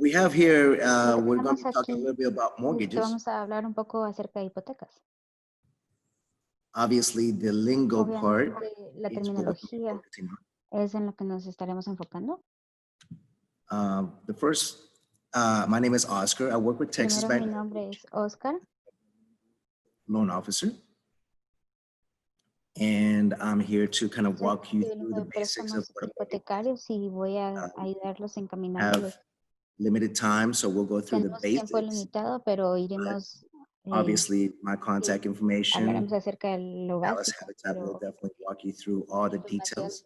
we have here, we're going to tenemos talk a aquí little bit about mortgages. vamos a hablar un poco acerca de hipotecas. Obviously, the lingo part Obviamente, la is what we're terminología focusing on. es en lo que nos estaremos enfocando. The first, my name is Oscar. I work with Texas Primero, Bank mi nombre es Oscar. Loan Officer. And I'm here to kind of walk you Soy through the de basics of préstamos what a mortgage hipotecarios y voy a ayudarlos have encaminándolos. limited time, so we'll go through the Tenemos tiempo basics. limitado, pero iremos, Obviously, my contact information, hablaremos acerca de lo Dallas básico, Habitat will pero definitely walk you through all the la información details.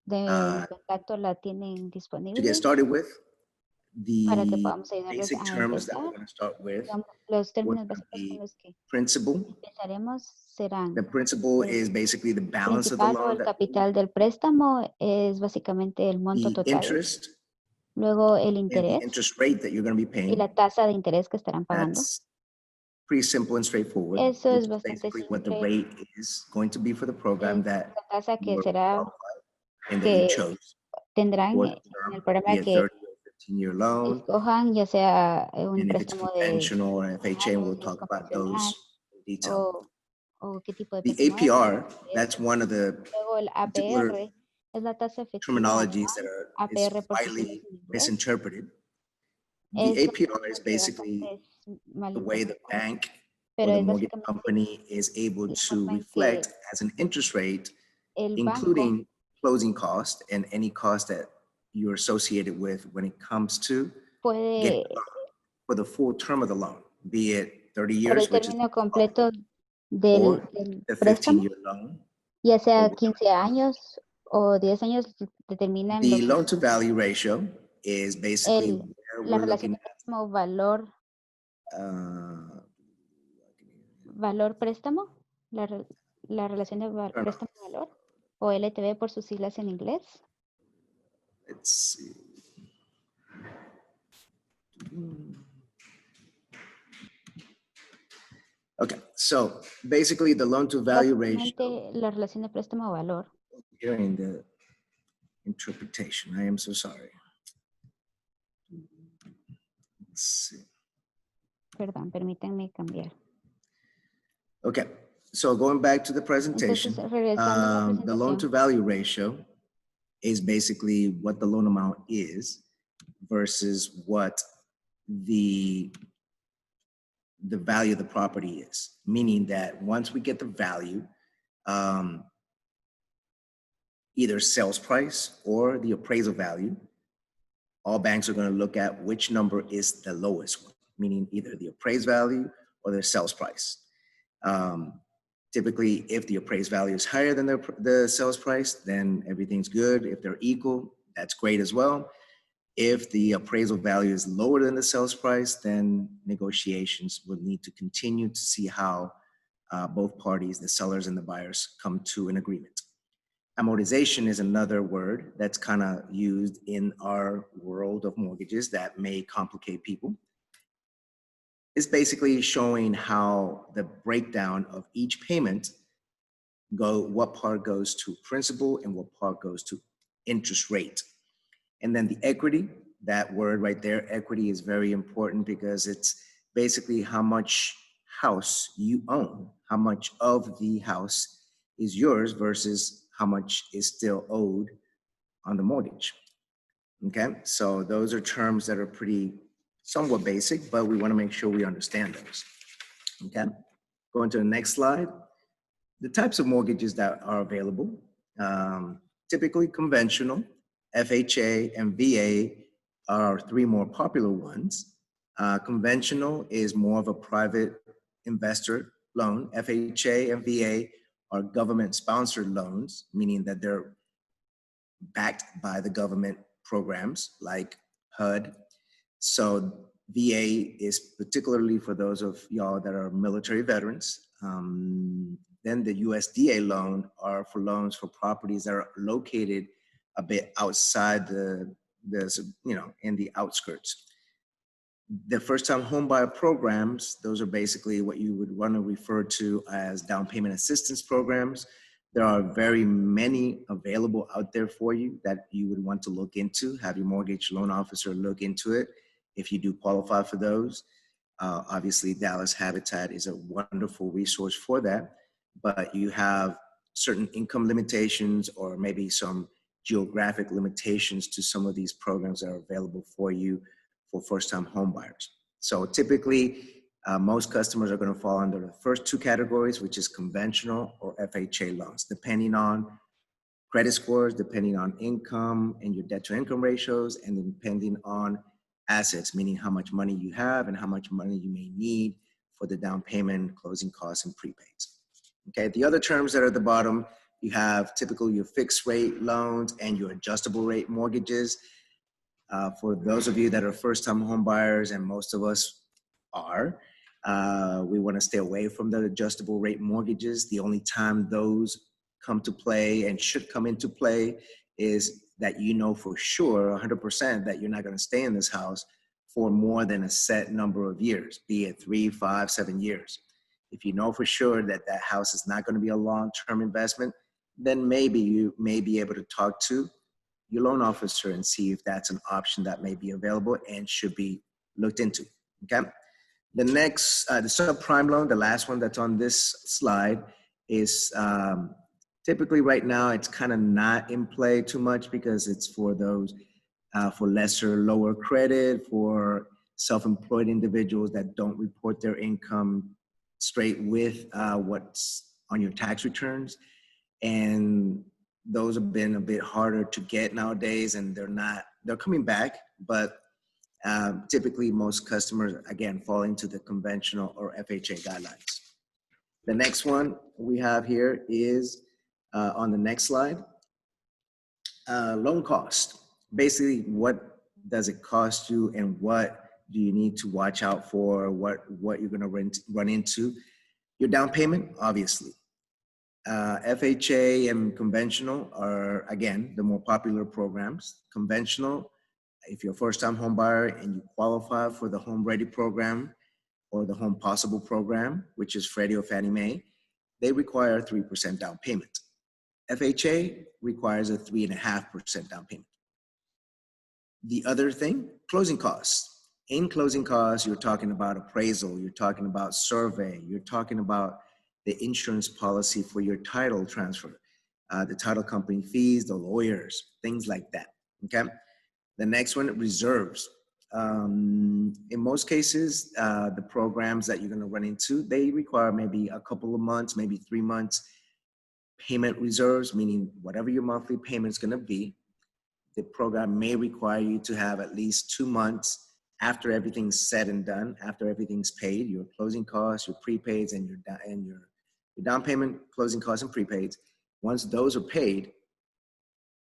de contacto la tienen To disponible get started with, para que the podamos ayudarlos basic a terms that we're empezar. going to start with Los would términos básicos con be los que principal. empezaremos serán The principal el is basically the balance of the principal o loan, el capital del préstamo, es básicamente el monto the total. interest, Luego el and the interés interest rate that you're going to be y paying. la tasa de interés que estarán pagando. That's pretty simple and straightforward. Eso Which es is bastante basically what the simple. rate is going to be for the program Es that la tasa you que were será qualified and that you que chose. tendrán For en the el term, be programa a que 30 or 15-year loan, escojan, ya sea un and if it's préstamo de conventional or FHA, we'll años, talk about convencional those in detail. o qué tipo de The préstamo es. APR, that's one of the Luego el particular APR es la tasa efectiva terminologies that anual. are is APR por sus siglas widely en inglés. misinterpreted. The Es APR is basically bastante the way the malinterpretado, bank pero or the es mortgage básicamente company is able la to forma en reflect que as an interest rate, el banco including closing cost and any cost that you're associated with when it comes to getting puede, a loan for the full term of the loan, be it 30 por el years, which is término completo del or the préstamo, 15-year loan. ya or sea whatever. 15 años o 10 años, determinan The lo loan que to value ratio is basically where la we're relación looking de préstamo valor préstamo, la relación de préstamo valor o LTV por sus siglas en inglés. let's see. Okay, so basically the loan to value ratio Básicamente, la relación de préstamo valor. here in the interpretation. I am so sorry. Let's see. Perdón, permítanme cambiar. Okay, so going back to the presentation, Entonces, regresando a la the loan to presentación, value ratio is basically what the loan amount is versus what the value of the property is, meaning that once we get the value, either sales price or the appraisal value, all banks are going to look at which number is the lowest one, meaning either the appraised value or the sales price. Typically, if the appraised value is higher than the sales price, then everything's good. If they're equal, that's great as well. If the appraisal value is lower than the sales price, then negotiations will need to continue to see how both parties, the sellers and the buyers, come to an agreement. Amortization is another word that's kind of used in our world of mortgages that may complicate people. It's basically showing how the breakdown of each payment what part goes to principal and what part goes to interest rate. And then the equity, that word right there, equity is very important because it's basically how much house you own, how much of the house is yours versus how much is still owed on the mortgage. Okay, so those are terms that are pretty somewhat basic, but we want to make sure we understand those. Okay, going to the next slide. The types of mortgages that are available, typically conventional, FHA and VA are three more popular ones. Conventional is more of a private investor loan. FHA and VA are government-sponsored loans, meaning that they're backed by the government programs like HUD. So VA is particularly for those of y'all that are military veterans. Then the USDA loan are for loans for properties that are located a bit outside in the outskirts. The first-time homebuyer programs, those are basically what you would want to refer to as down payment assistance programs. There are very many available out there for you that you would want to look into, have your mortgage loan officer look into it. if you do qualify for those. Obviously, Dallas Habitat is a wonderful resource for that, but you have certain income limitations or maybe some geographic limitations to some of these programs that are available for you for first-time home buyers. So typically, most customers are going to fall under the first two categories, which is conventional or FHA loans, depending on credit scores, depending on income and your debt to income ratios, and depending on assets, meaning how much money you have and how much money you may need for the down payment, closing costs, and prepaids. Okay, the other terms that are at the bottom, you have typically your fixed rate loans and your adjustable rate mortgages. For those of you that are first-time home buyers, and most of us are, we want to stay away from the adjustable rate mortgages. The only time those come to play and should come into play is that you know for sure 100% that you're not going to stay in this house for more than a set number of years, be it 3, 5, 7 years. If you know for sure that that house is not going to be a long-term investment, then maybe you may be able to talk to your loan officer and see if that's an option that may be available and should be looked into. Okay. The next, the subprime loan, the last one that's on this slide, is typically right now it's kind of not in play too much because it's for those for lesser, lower credit, for self-employed individuals that don't report their income straight with what's on your tax returns. And those have been a bit harder to get nowadays, and they're coming back, but typically most customers, again, fall into the conventional or FHA guidelines. The next one we have here is on the next slide, loan cost. Basically, what does it cost you and what do you need to watch out for, what you're gonna run into. Your down payment, obviously. FHA and conventional are, again, the more popular programs. Conventional, if you're a first-time home buyer and you qualify for the Home Ready program or the Home Possible program, which is Freddie or Fannie Mae, they require a 3% down payment. FHA requires a 3.5% down payment. The other thing, closing costs. In closing costs, you're talking about appraisal, you're talking about survey, you're talking about the insurance policy for your title transfer, the title company fees, the lawyers, things like that, okay? The next one, reserves. In most cases, the programs that you're gonna run into, they require maybe a couple of months, maybe 3 months payment reserves, meaning whatever your monthly payment is gonna be, the program may require you to have at least 2 months after everything's said and done, after everything's paid, your closing costs, your prepaids, and your down payment, closing costs, and prepaids. Once those are paid,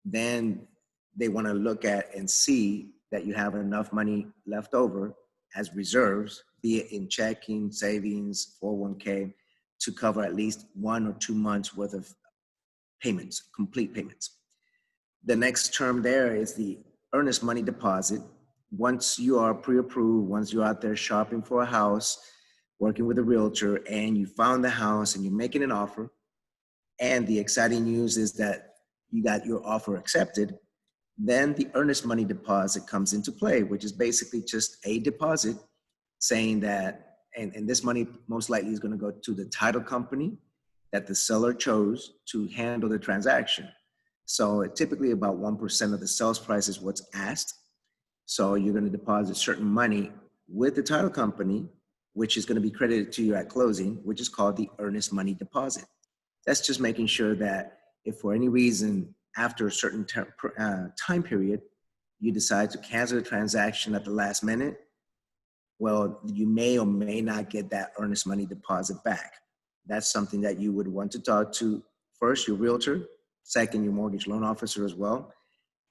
then they want to look at and see that you have enough money left over as reserves, be it in checking, savings, 401k, to cover at least 1 or 2 months worth of payments, complete payments. The next term there is the earnest money deposit. Once you are pre-approved, once you're out there shopping for a house, working with a realtor, and you found the house and you're making an offer, and the exciting news is that you got your offer accepted, then the earnest money deposit comes into play, which is basically just a deposit saying that, and this money most likely is going to go to the title company that the seller chose to handle the transaction. So typically about 1% of the sales price is what's asked. So you're going to deposit certain money with the title company, which is going to be credited to you at closing, which is called the earnest money deposit. That's just making sure that if for any reason after a certain time period, you decide to cancel the transaction at the last minute, well, you may or may not get that earnest money deposit back. That's something that you would want to talk to first, your realtor, second, your mortgage loan officer as well.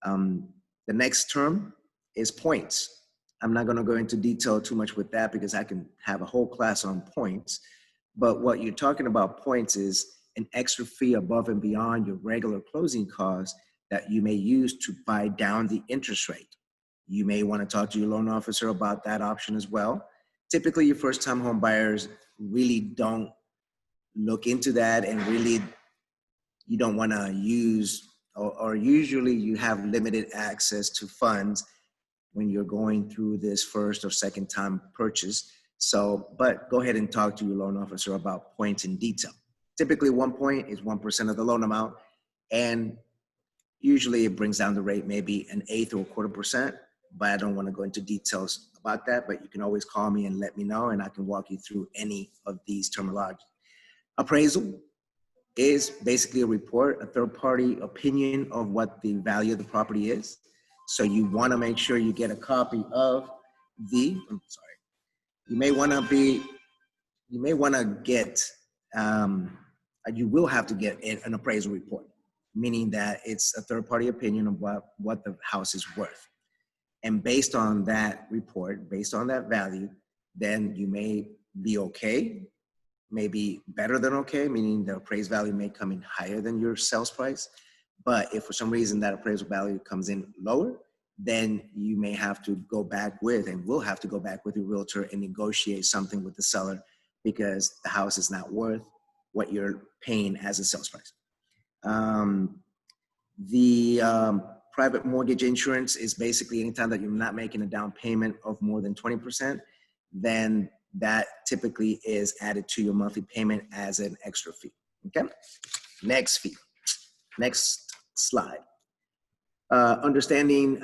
The next term is points. I'm not going to go into detail too much with that because I can have a whole class on points. But what you're talking about points is an extra fee above and beyond your regular closing costs that you may use to buy down the interest rate. You may want to talk to your loan officer about that option as well. Typically, your first-time home buyers really don't look into that, and really you don't want to use, or usually you have limited access to funds when you're going through this first or second time purchase. So, but go ahead and talk to your loan officer about points in detail. Typically 1 point is 1% of the loan amount, and usually it brings down the rate maybe 1/8 or 1/4%, but I don't want to go into details about that, but you can always call me and let me know, and I can walk you through any of these terminology. Appraisal is basically a report, a third-party opinion of what the value of the property is. So you want to make sure you get a copy of you may want to get, you will have to get an appraisal report, meaning that it's a third-party opinion of what the house is worth. And based on that report, based on that value, then you may be okay, maybe better than okay, meaning the appraised value may come in higher than your sales price. But if for some reason that appraisal value comes in lower, then you may have to go back with, and will have to go back with your realtor and negotiate something with the seller, because the house is not worth what you're paying as a sales price. Private mortgage insurance is basically anytime that you're not making a down payment of more than 20%, then that typically is added to your monthly payment as an extra fee. Okay, next slide. Understanding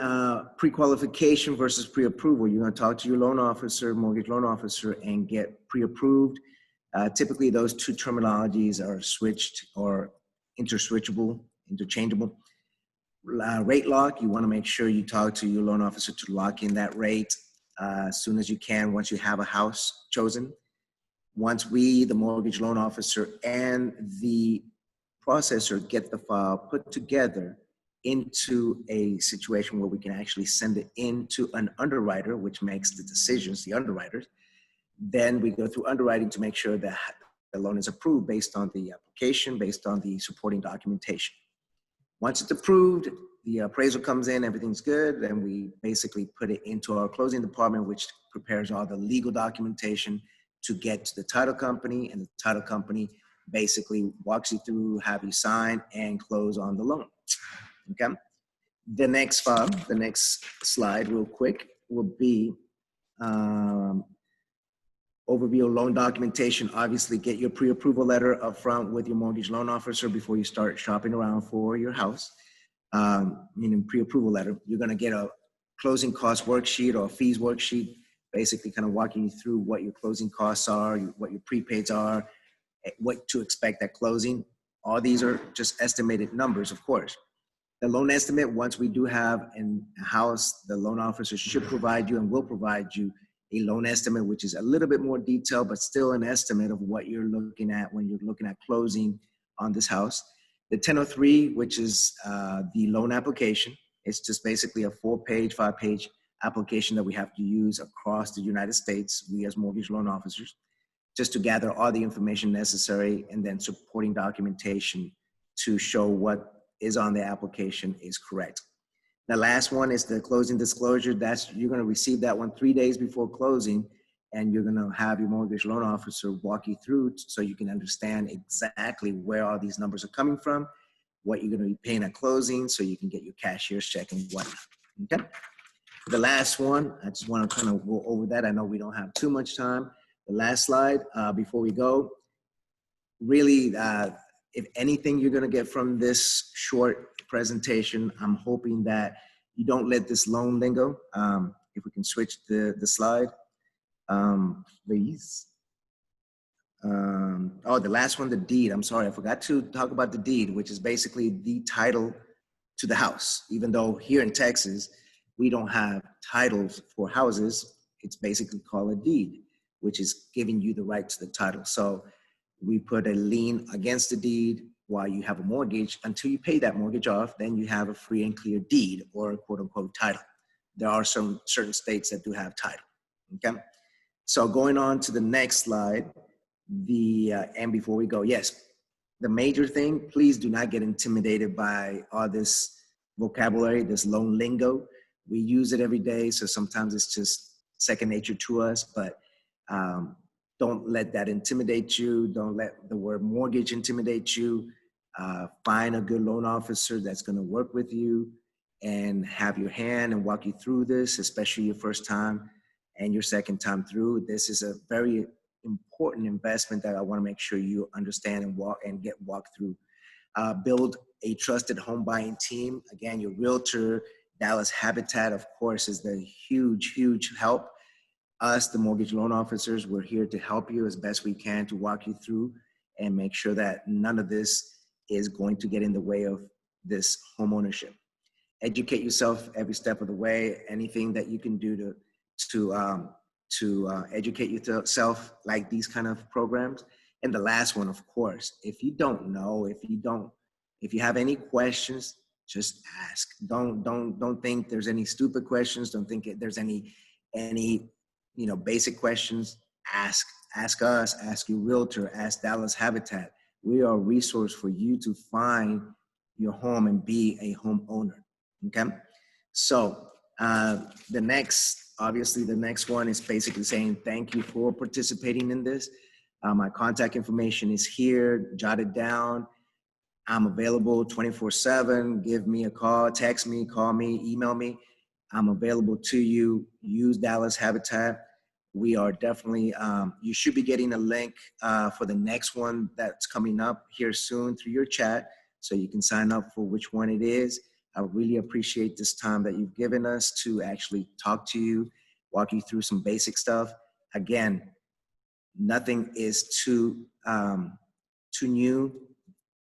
pre-qualification versus pre-approval. You're going to talk to your loan officer, mortgage loan officer, and get pre-approved. Typically, those two terminologies are switched or interchangeable. Rate lock, you want to make sure you talk to your loan officer to lock in that rate as soon as you can once you have a house chosen. Once we, the mortgage loan officer, and the processor get the file put together into a situation where we can actually send it into an underwriter, which makes the decisions, the underwriters, then we go through underwriting to make sure that the loan is approved based on the application, based on the supporting documentation. Once it's approved, the appraisal comes in, everything's good, then we basically put it into our closing department, which prepares all the legal documentation to get to the title company, and the title company basically walks you through, have you sign and close on the loan. Okay. The next slide real quick will be overview of loan documentation. Obviously, get your pre-approval letter up front with your mortgage loan officer before you start shopping around for your house. Meaning pre-approval letter. You're going to get a closing cost worksheet or a fees worksheet, basically kind of walking you through what your closing costs are, what your prepaids are, what to expect at closing. All these are just estimated numbers, of course. The loan estimate, once we do have a house, the loan officer should provide you and will provide you a loan estimate, which is a little bit more detailed, but still an estimate of what you're looking at when you're looking at closing on this house. The 1003, which is the loan application, it's just basically a 4-page, 5-page application that we have to use across the United States, we as mortgage loan officers, just to gather all the information necessary, and then supporting documentation to show what is on the application is correct. The last one is the closing disclosure. You're going to receive that one 3 days before closing, and you're going to have your mortgage loan officer walk you through so you can understand exactly where all these numbers are coming from, what you're going to be paying at closing, so you can get your cashier's check and whatnot. Okay. The last one, I just want to kind of go over that. I know we don't have too much time. The last slide before we go, really, if anything you're going to get from this short presentation, I'm hoping that you don't let this loan lingo. If we can switch the slide, please. Oh, the last one, the deed. I'm sorry, I forgot to talk about the deed, which is basically the title to the house. Even though here in Texas, we don't have titles for houses, it's basically called a deed, which is giving you the right to the title. So we put a lien against the deed while you have a mortgage until you pay that mortgage off. Then you have a free and clear deed, or quote unquote title. There are some certain states that do have title. Okay. So going on to the next slide, and before we go, yes, the major thing, please do not get intimidated by all this vocabulary, this loan lingo. We use it every day, so sometimes it's just second nature to us, but don't let that intimidate you. Don't let the word mortgage intimidate you. Find a good loan officer that's going to work with you and have your hand and walk you through this, especially your first time and your second time through. This is a very important investment that I want to make sure you understand and get walked through. Build a trusted home buying team. Again, your realtor, Dallas Habitat, of course, is the huge help. Us, the mortgage loan officers, we're here to help you as best we can to walk you through and make sure that none of this is going to get in the way of this home ownership. Educate yourself every step of the way. Anything that you can do to educate yourself, like these kind of programs. And the last one, of course, if you don't know, if you have any questions, just ask. Don't think there's any stupid questions. Don't think there's any basic questions. Ask us, ask your realtor, ask Dallas Habitat. We are a resource for you to find your home and be a homeowner. Okay, so the next one is basically saying thank you for participating in this. My contact information is here. Jot it down. I'm available 24/7. Give me a call, text me, call me, email me. I'm available to you. Use Dallas Habitat. We are definitely, you should be getting a link for the next one that's coming up here soon through your chat, so you can sign up for which one it is. I really appreciate this time that you've given us to actually talk to you, walk you through some basic stuff. Again, nothing is too new.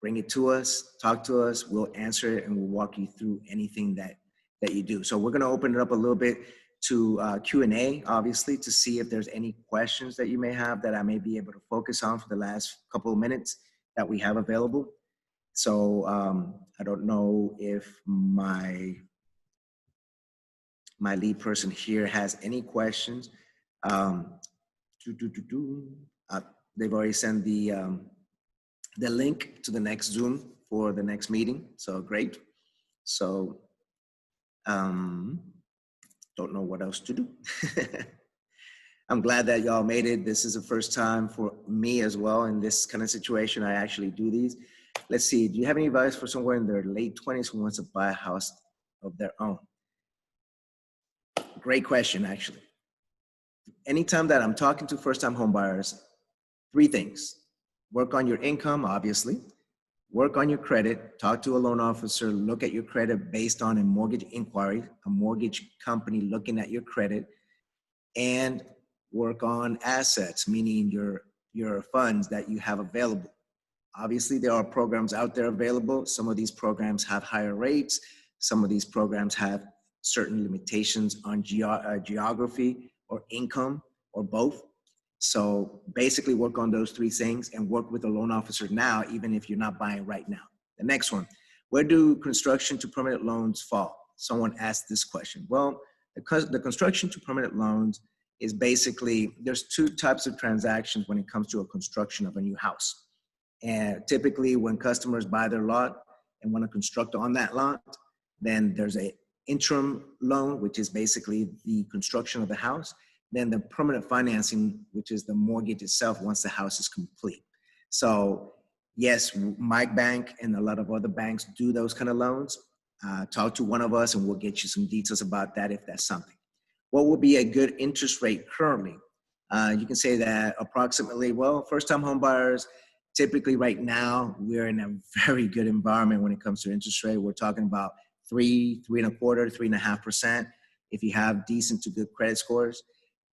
Bring it to us, talk to us, we'll answer it, and we'll walk you through anything that you do. So we're gonna open it up a little bit to Q&A, obviously, to see if there's any questions that you may have that I may be able to focus on for the last couple of minutes that we have available. So I don't know if my lead person here has any questions. They've already sent the link to the next Zoom for the next meeting. So great. So don't know what else to do. I'm glad that y'all made it. This is the first time for me as well in this kind of situation. I actually do these. Let's see, do you have any advice for someone in their late 20s who wants to buy a house of their own? Great question, actually. Anytime that I'm talking to first-time home buyers, 3 things. Work on your income, obviously. Work on your credit. Talk to a loan officer. Look at your credit based on a mortgage inquiry, a mortgage company looking at your credit. And work on assets, meaning your funds that you have available. Obviously, there are programs out there available. Some of these programs have higher rates. Some of these programs have certain limitations on geography or income or both. So basically work on those 3 things and work with a loan officer now, even if you're not buying right now. The next one, where do construction to permanent loans fall? Someone asked this question. Well, the construction to permanent loans is basically, there's 2 types of transactions when it comes to a construction of a new house. And typically when customers buy their lot and want to construct on that lot, then there's a interim loan, which is basically the construction of the house. Then the permanent financing, which is the mortgage itself once the house is complete. So yes, my bank and a lot of other banks do those kind of loans. Talk to one of us and we'll get you some details about that if that's something. What would be a good interest rate currently? You can say that approximately, well, first-time home buyers, typically right now, we're in a very good environment when it comes to interest rate. We're talking about 3, 3.25%, 3.5%. If you have decent to good credit scores,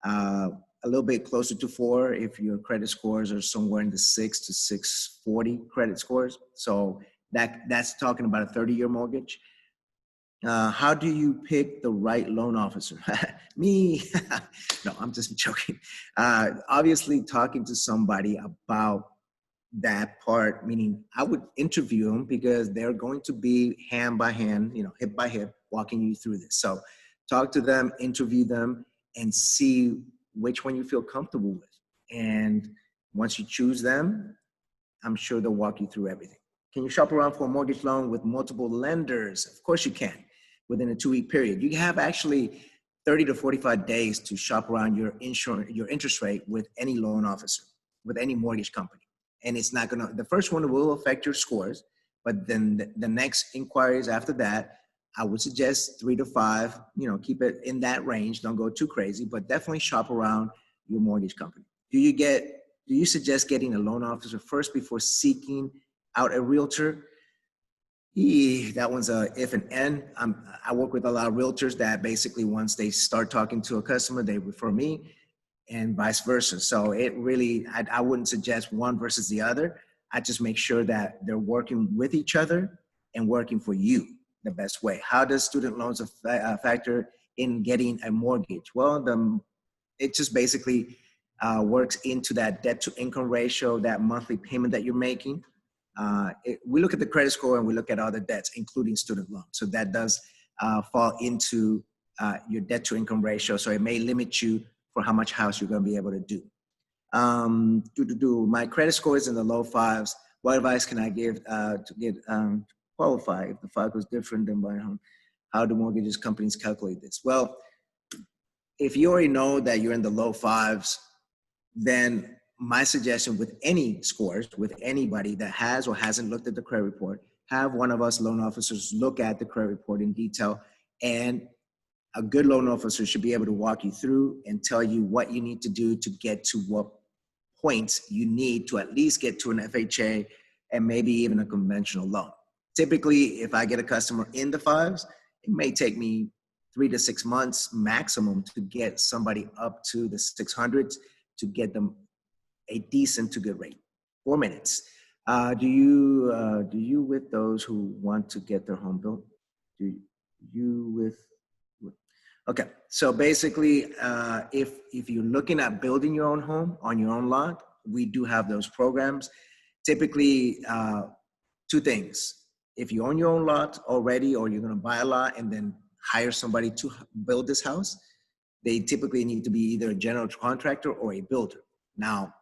a little bit closer to 4 if your credit scores are somewhere in the 6 to 640 credit scores. So that's talking about a 30-year mortgage. How do you pick the right loan officer? Me? No, I'm just joking. Obviously, talking to somebody about that part, meaning I would interview them because they're going to be hand by hand, hip by hip, walking you through this. So talk to them, interview them, and see which one you feel comfortable with. And once you choose them, I'm sure they'll walk you through everything. Can you shop around for a mortgage loan with multiple lenders? Of course you can, within a 2-week period. You have actually 30 to 45 days to shop around your interest rate with any loan officer, with any mortgage company. And it's not gonna, the first one will affect your scores, but then the next inquiries after that, I would suggest 3 to 5, keep it in that range. Don't go too crazy, but definitely shop around your mortgage company. Do you suggest getting a loan officer first before seeking out a realtor? That one's a if and N. I work with a lot of realtors that basically once they start talking to a customer, they refer me and vice versa. So it really, I wouldn't suggest one versus the other. I just make sure that they're working with each other and working for you the best way. How does student loans factor in getting a mortgage? Well, it just basically works into that debt to income ratio, that monthly payment that you're making. We look at the credit score and we look at other debts, including student loans. So that does fall into your debt to income ratio. So it may limit you for how much house you're going to be able to do. My credit score is in the low 5s. What advice can I give to get qualified if the FICO is different than buying a home? How do mortgages companies calculate this? Well, if you already know that you're in the low 5s, then my suggestion with any scores, with anybody that has or hasn't looked at the credit report, have one of us loan officers look at the credit report in detail. And a good loan officer should be able to walk you through and tell you what you need to do to get to what points you need to at least get to an FHA and maybe even a conventional loan. Typically, if I get a customer in the 5s, it may take me 3 to 6 months maximum to get somebody up to the 600s to get them a decent to good rate. 4 minutes. Do you with those who want to get their home built? Do you with? Okay, so basically, if you're looking at building your own home on your own lot, we do have those programs. Typically, 2 things. If you own your own lot already, or you're going to buy a lot and then hire somebody to build this house, they typically need to be either a general contractor or a builder. Now,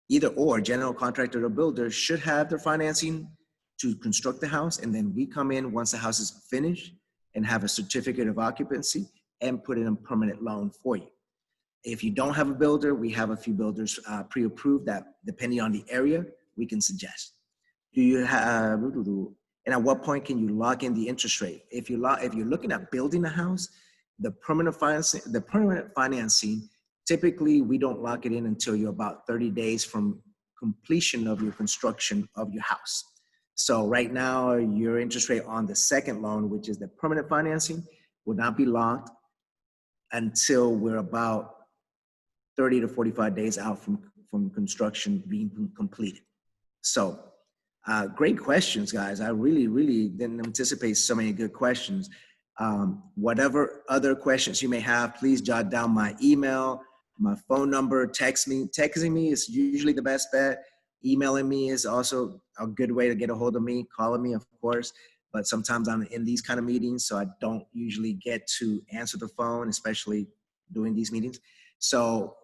either or, general contractor or builder should have their financing to construct the house, and then we come in once the house is finished and have a certificate of occupancy and put in a permanent loan for you. If you don't have a builder, we have a few builders pre-approved that, depending on the area, we can suggest. Do you have, and at what point can you lock in the interest rate? If you're looking at building a house, the permanent financing, typically we don't lock it in until you're about 30 days from completion of your construction of your house. So right now, your interest rate on the second loan, which is the permanent financing, will not be locked until we're about 30 to 45 days out from construction being completed. So great questions, guys. I really didn't anticipate so many good questions. Whatever other questions you may have, please jot down my email, my phone number, text me. Texting me is usually the best bet. Emailing me is also a good way to get a hold of me. Calling me, of course, but sometimes I'm in these kind of meetings, so I don't usually get to answer the phone, especially during these meetings. So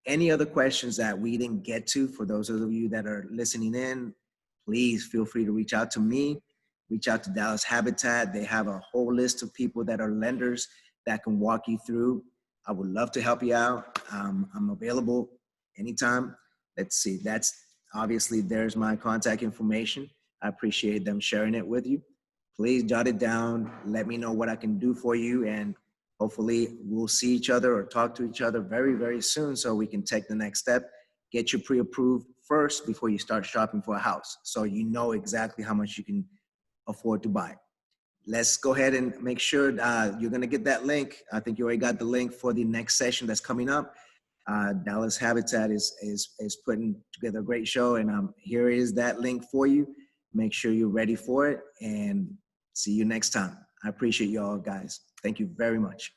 any other questions that we didn't get to, for those of you that are listening in, please feel free to reach out to me, reach out to Dallas Habitat. They have a whole list of people that are lenders that can walk you through. I would love to help you out. I'm available anytime. Let's see, that's obviously, there's my contact information. I appreciate them sharing it with you. Please jot it down. Let me know what I can do for you. And hopefully we'll see each other or talk to each other very, very soon so we can take the next step. Get you pre-approved first before you start shopping for a house, so you know exactly how much you can afford to buy. Let's go ahead and make sure you're going to get that link. I think you already got the link for the next session that's coming up. Dallas Habitat is putting together a great show, and here is that link for you. Make sure you're ready for it, and see you next time. I appreciate you all, guys. Thank you very much.